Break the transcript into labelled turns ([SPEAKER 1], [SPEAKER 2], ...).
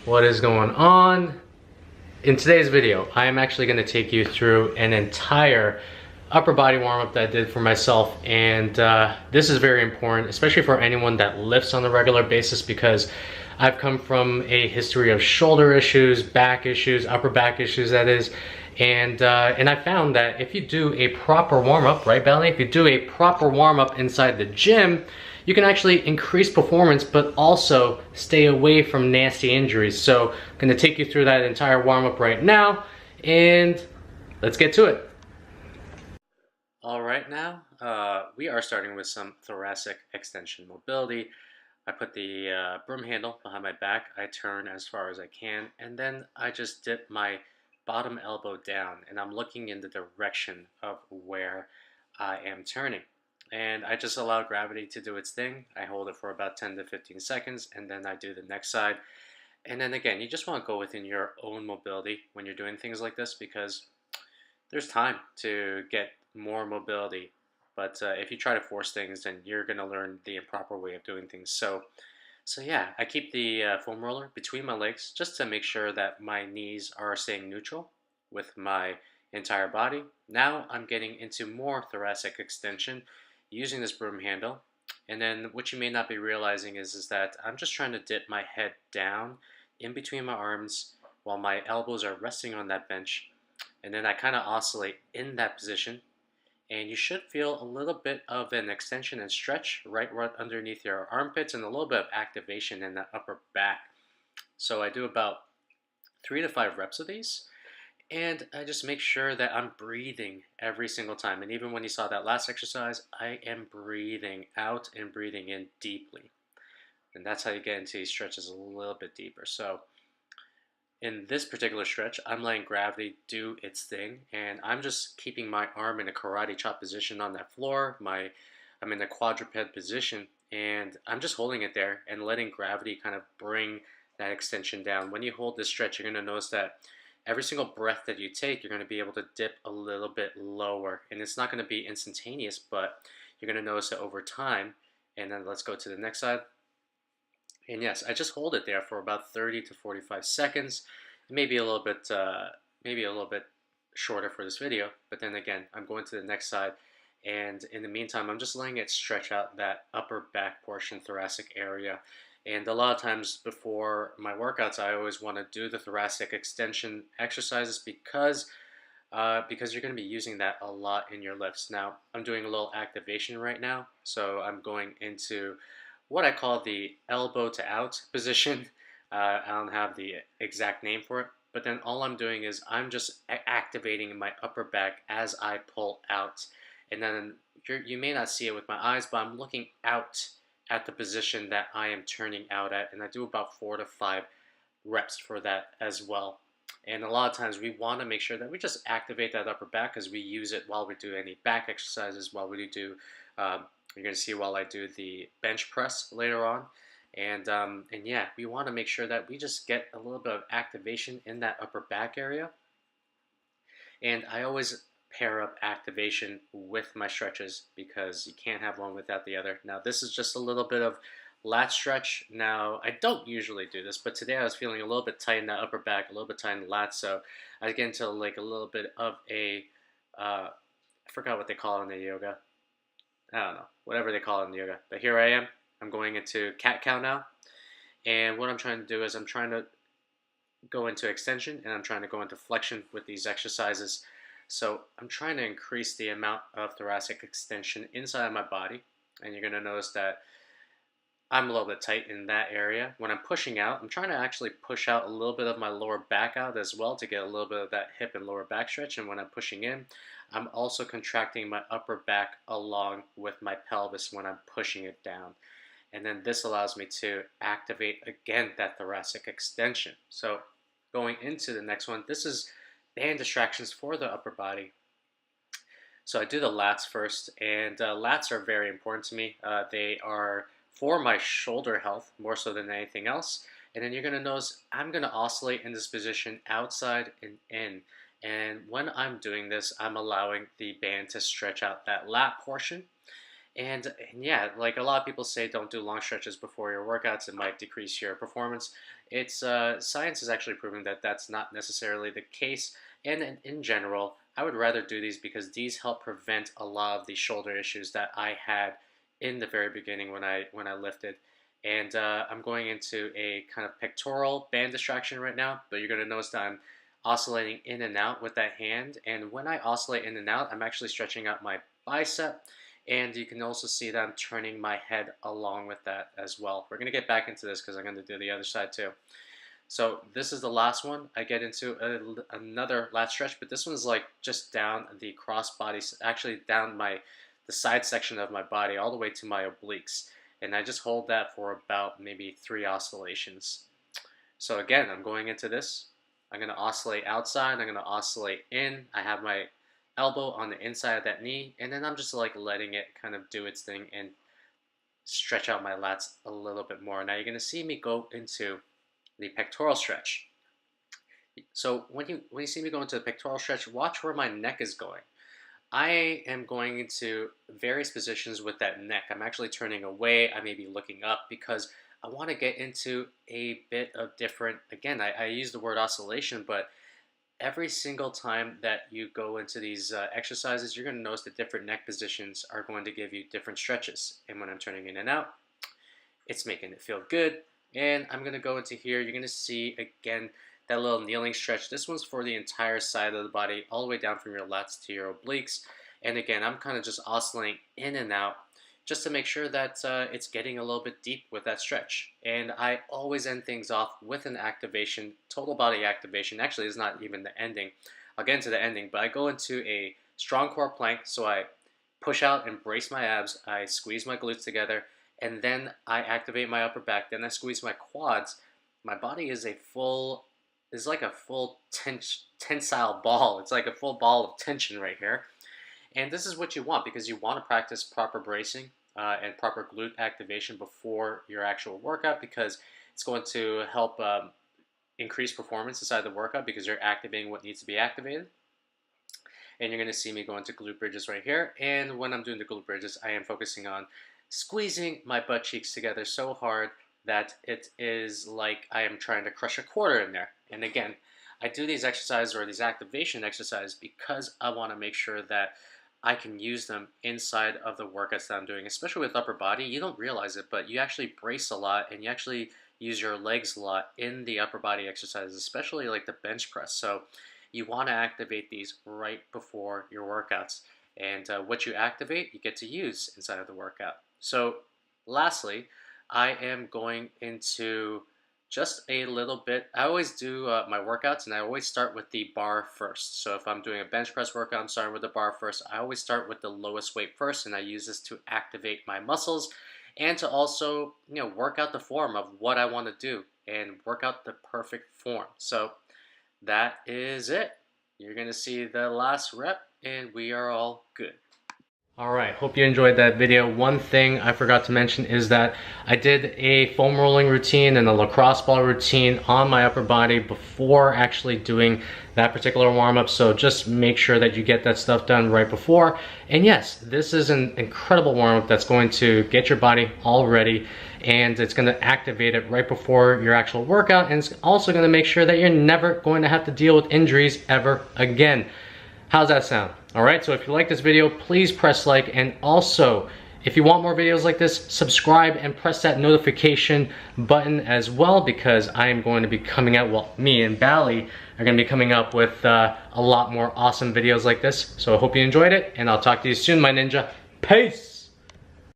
[SPEAKER 1] What is going on? In today's video, I am actually going to take you through an entire upper body warm-up that I did for myself, and this is very important, especially for anyone that lifts on a regular basis, because I've come from a history of shoulder issues, back issues, upper back issues that is, and I found that if you do a proper warm-up, right Belly? If you do a proper warm-up inside the gym, you can actually increase performance but also stay away from nasty injuries. So I'm going to take you through that entire warm-up right now, and let's get to it. All right, now we are starting with some thoracic extension mobility. I put the broom handle behind my back, I turn as far as I can, and then I just dip my bottom elbow down, and I'm looking in the direction of where I am turning. And I just allow gravity to do its thing. I hold it for about 10 to 15 seconds, and then I do the next side. And then again, you just want to go within your own mobility when you're doing things like this, because there's time to get more mobility. But if you try to force things, then you're going to learn the improper way of doing things. So yeah, I keep the foam roller between my legs just to make sure that my knees are staying neutral with my entire body. Now I'm getting into more thoracic extension using this broom handle. And then what you may not be realizing is that I'm just trying to dip my head down in between my arms while my elbows are resting on that bench. And then I kind of oscillate in that position. And you should feel a little bit of an extension and stretch right underneath your armpits, and a little bit of activation in the upper back. So I do about 3 to 5 reps of these, and I just make sure that I'm breathing every single time. And even when you saw that last exercise, I am breathing out and breathing in deeply. And that's how you get into these stretches a little bit deeper. So in this particular stretch, I'm letting gravity do its thing, and I'm just keeping my arm in a karate chop position on that floor. I'm in a quadruped position, and I'm just holding it there and letting gravity kind of bring that extension down. When you hold this stretch, you're going to notice that every single breath that you take, you're going to be able to dip a little bit lower, and it's not going to be instantaneous, but you're going to notice it over time. And then let's go to the next side. And yes, I just hold it there for about 30 to 45 seconds, maybe a little bit shorter for this video. But then again, I'm going to the next side, and in the meantime, I'm just letting it stretch out that upper back portion, thoracic area. And a lot of times before my workouts, I always want to do the thoracic extension exercises because you're going to be using that a lot in your lifts. Now, I'm doing a little activation right now, so I'm going into what I call the elbow to out position. I don't have the exact name for it, but then all I'm doing is I'm just activating my upper back as I pull out. And then you may not see it with my eyes, but I'm looking out at the position that I am turning out at, and I do about 4 to 5 reps for that as well. And a lot of times we want to make sure that we just activate that upper back, because we use it while we do any back exercises, while we do you're going to see while I do the bench press later on. And yeah, we want to make sure that we just get a little bit of activation in that upper back area. And I always pair up activation with my stretches, because you can't have one without the other. Now, this is just a little bit of lat stretch. Now, I don't usually do this, but today I was feeling a little bit tight in that upper back, a little bit tight in the lat, so I get into like a little bit of a, I forgot what they call it in the yoga. I don't know, whatever they call it in yoga. But here I am. I'm going into cat cow now. And what I'm trying to do is I'm trying to go into extension, and I'm trying to go into flexion with these exercises. So I'm trying to increase the amount of thoracic extension inside of my body. And you're going to notice that I'm a little bit tight in that area. When I'm pushing out, I'm trying to actually push out a little bit of my lower back out as well, to get a little bit of that hip and lower back stretch. And when I'm pushing in, I'm also contracting my upper back along with my pelvis when I'm pushing it down. And then this allows me to activate again that thoracic extension. So going into the next one, this is band distractions for the upper body. So I do the lats first, and lats are very important to me. They are for my shoulder health more so than anything else. And then you're going to notice I'm going to oscillate in this position outside and in. And when I'm doing this, I'm allowing the band to stretch out that lat portion. And yeah, like a lot of people say, don't do long stretches before your workouts. It might decrease your performance. It's science has actually proven that that's not necessarily the case. And in general, I would rather do these because these help prevent a lot of the shoulder issues that I had in the very beginning when I lifted. And I'm going into a kind of pectoral band distraction right now, but you're going to notice that I'm oscillating in and out with that hand. And when I oscillate in and out, I'm actually stretching out my bicep. And you can also see that I'm turning my head along with that as well. We're going to get back into this because I'm going to do the other side too. So this is the last one. I get into another lat stretch, but this one's like just down the cross body, actually down the side section of my body all the way to my obliques. And I just hold that for about maybe 3 oscillations. So again, I'm going into this. I'm going to oscillate outside. I'm going to oscillate in. I have my elbow on the inside of that knee, and then I'm just like letting it kind of do its thing and stretch out my lats a little bit more. Now you're going to see me go into the pectoral stretch. So when you see me go into the pectoral stretch, watch where my neck is going. I am going into various positions with that neck. I'm actually turning away. I may be looking up because I want to get into a bit of different, again, I use the word oscillation, but every single time that you go into these exercises, you're going to notice that different neck positions are going to give you different stretches. And when I'm turning in and out, it's making it feel good. And I'm going to go into here. You're going to see, again, that little kneeling stretch. This one's for the entire side of the body, all the way down from your lats to your obliques. And again, I'm kind of just oscillating in and out just to make sure that it's getting a little bit deep with that stretch. And I always end things off with an activation, total body activation. Actually, it's not even the ending. I'll get into the ending, but I go into a strong core plank. So I push out and brace my abs. I squeeze my glutes together, and then I activate my upper back. Then I squeeze my quads. My body is like a full tensile ball. It's like a full ball of tension right here. And this is what you want because you want to practice proper bracing and proper glute activation before your actual workout, because it's going to help increase performance inside the workout because you're activating what needs to be activated. And you're going to see me go into glute bridges right here. And when I'm doing the glute bridges, I am focusing on squeezing my butt cheeks together so hard that it is like I am trying to crush a quarter in there. And again, I do these exercises or these activation exercises because I want to make sure that I can use them inside of the workouts that I'm doing, especially with upper body. You don't realize it, but you actually brace a lot and you actually use your legs a lot in the upper body exercises, especially like the bench press. So you want to activate these right before your workouts. And what you activate, you get to use inside of the workout. So lastly, I am going into just a little bit. I always do my workouts, and I always start with the bar first. So if I'm doing a bench press workout, I'm starting with the bar first. I always start with the lowest weight first, and I use this to activate my muscles and to also, work out the form of what I want to do and work out the perfect form. So that is it. You're going to see the last rep, and we are all good. Alright, hope you enjoyed that video. One thing I forgot to mention is that I did a foam rolling routine and a lacrosse ball routine on my upper body before actually doing that particular warm-up, so just make sure that you get that stuff done right before. And yes, this is an incredible warm-up that's going to get your body all ready, and it's going to activate it right before your actual workout, and it's also going to make sure that you're never going to have to deal with injuries ever again. How's that sound? Alright, so if you like this video, please press like, and also, if you want more videos like this, subscribe and press that notification button as well, because I am going to be coming out, well, me and Bally are going to be coming up with a lot more awesome videos like this. So I hope you enjoyed it, and I'll talk to you soon, my ninja. Peace!